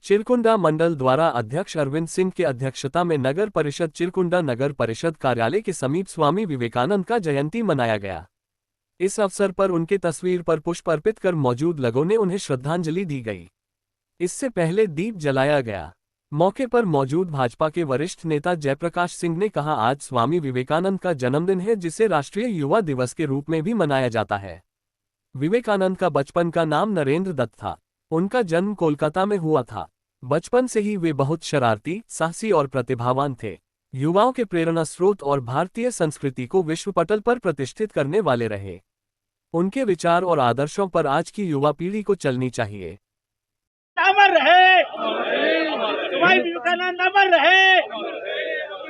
चिरकुंडा मंडल द्वारा अध्यक्ष अरविंद सिंह की अध्यक्षता में नगर परिषद चिरकुंडा नगर परिषद कार्यालय के समीप स्वामी विवेकानंद का जयंती मनाया गया। इस अवसर पर उनके तस्वीर पर पुष्प अर्पित कर मौजूद लोगों ने उन्हें श्रद्धांजलि दी गई। इससे पहले दीप जलाया गया। मौके पर मौजूद भाजपा के वरिष्ठ नेता जयप्रकाश सिंह ने कहा, आज स्वामी विवेकानंद का जन्मदिन है, जिसे राष्ट्रीय युवा दिवस के रूप में भी मनाया जाता है। विवेकानंद का बचपन का नाम नरेंद्र दत्त था। उनका जन्म कोलकाता में हुआ था। बचपन से ही वे बहुत शरारती, साहसी और प्रतिभावान थे। युवाओं के प्रेरणा स्रोत और भारतीय संस्कृति को विश्व पटल पर प्रतिष्ठित करने वाले रहे। उनके विचार और आदर्शों पर आज की युवा पीढ़ी को चलनी चाहिए। अमर रहे स्वामी विवेकानंद, अमर रहे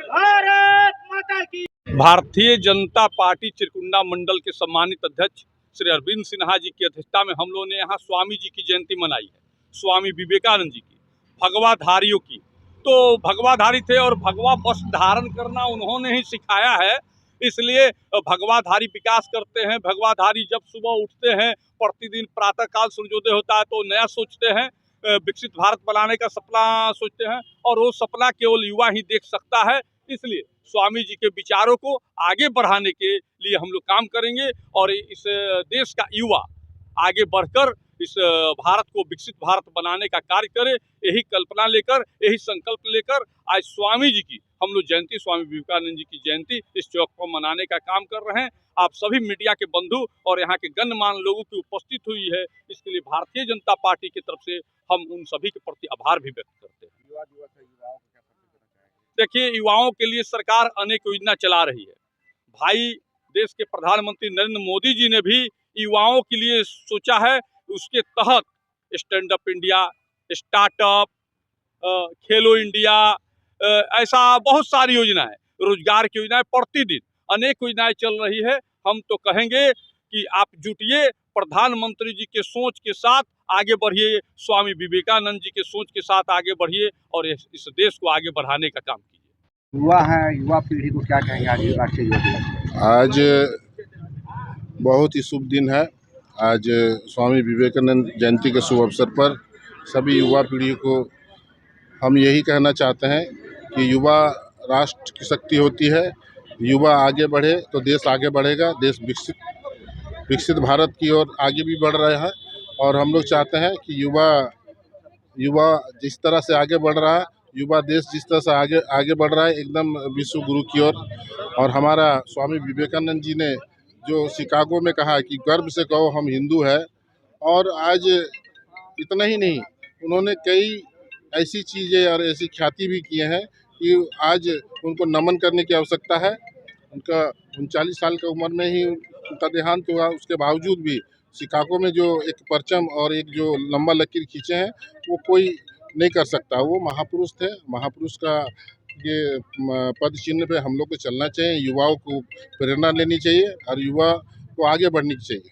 भारत माता की। भारतीय जनता पार्टी चिरकुंडा मंडल के सम्मानित अध्यक्ष श्री अरविंद सिन्हा जी की अध्यक्षता में हम लोगों ने यहाँ स्वामी जी की जयंती मनाई है। स्वामी विवेकानंद जी की, भगवाधारियों की। तो भगवाधारी थे और भगवा वस्त्र धारण करना उन्होंने ही सिखाया है, इसलिए भगवाधारी विकास करते हैं। भगवाधारी जब सुबह उठते हैं, प्रतिदिन प्रातःकाल सूर्योदय होता है तो नया सोचते हैं, विकसित भारत बनाने का सपना सोचते हैं और वो सपना केवल युवा ही देख सकता है। इसलिए स्वामी जी के विचारों को आगे बढ़ाने के लिए हम लोग काम करेंगे और इस देश का युवा आगे बढ़कर इस भारत को विकसित भारत बनाने का कार्य करे। यही कल्पना लेकर, यही संकल्प लेकर आज स्वामी जी की हम लोग जयंती, स्वामी विवेकानंद जी की जयंती इस चौक को मनाने का काम कर रहे हैं। आप सभी मीडिया के बंधु और यहाँ के गणमान्य लोगों की उपस्थित हुई है, इसके लिए भारतीय जनता पार्टी की तरफ से हम उन सभी के प्रति आभार भी व्यक्त करते हैं। देखिए, युवाओं के लिए सरकार अनेक योजना चला रही है। भाई, देश के प्रधानमंत्री नरेंद्र मोदी जी ने भी युवाओं के लिए सोचा है। उसके तहत स्टैंड अप इंडिया, स्टार्टअप, खेलो इंडिया, ऐसा बहुत सारी योजनाएं, रोजगार की योजनाएं, प्रतिदिन अनेक योजनाएं चल रही है। हम तो कहेंगे कि आप जुटिए, प्रधानमंत्री जी के सोच के साथ आगे बढ़िए, स्वामी विवेकानंद जी के सोच के साथ आगे बढ़िए और इस देश को आगे बढ़ाने का काम कीजिए। युवा है, युवा पीढ़ी को क्या कहेंगे आज राष्ट्रीय युवा दिवस? आज बहुत ही शुभ दिन है। आज स्वामी विवेकानंद जयंती के शुभ अवसर पर सभी युवा पीढ़ी को हम यही कहना चाहते हैं कि युवा राष्ट्र की शक्ति होती है। युवा आगे बढ़े तो देश आगे बढ़ेगा। देश विकसित भारत की ओर आगे भी बढ़ रहा है और हम लोग चाहते हैं कि युवा जिस तरह से आगे बढ़ रहा है, युवा देश जिस तरह से आगे बढ़ रहा है एकदम विश्व गुरु की ओर। और हमारा स्वामी विवेकानंद जी ने जो शिकागो में कहा कि गर्व से कहो हम हिंदू है। और आज इतना ही नहीं, उन्होंने कई ऐसी चीज़ें और ऐसी ख्याति भी किए हैं कि आज उनको नमन करने की आवश्यकता है। उनका 39 साल की उम्र में ही उनका देहांत हुआ, उसके बावजूद भी शिकागो में जो एक परचम और एक जो लंबा लकीर खींचे हैं वो कोई नहीं कर सकता। वो महापुरुष थे। महापुरुष का ये पद चिन्ह पे हम लोग को चलना चाहिए। युवाओं को प्रेरणा लेनी चाहिए और युवा को आगे बढ़नी चाहिए।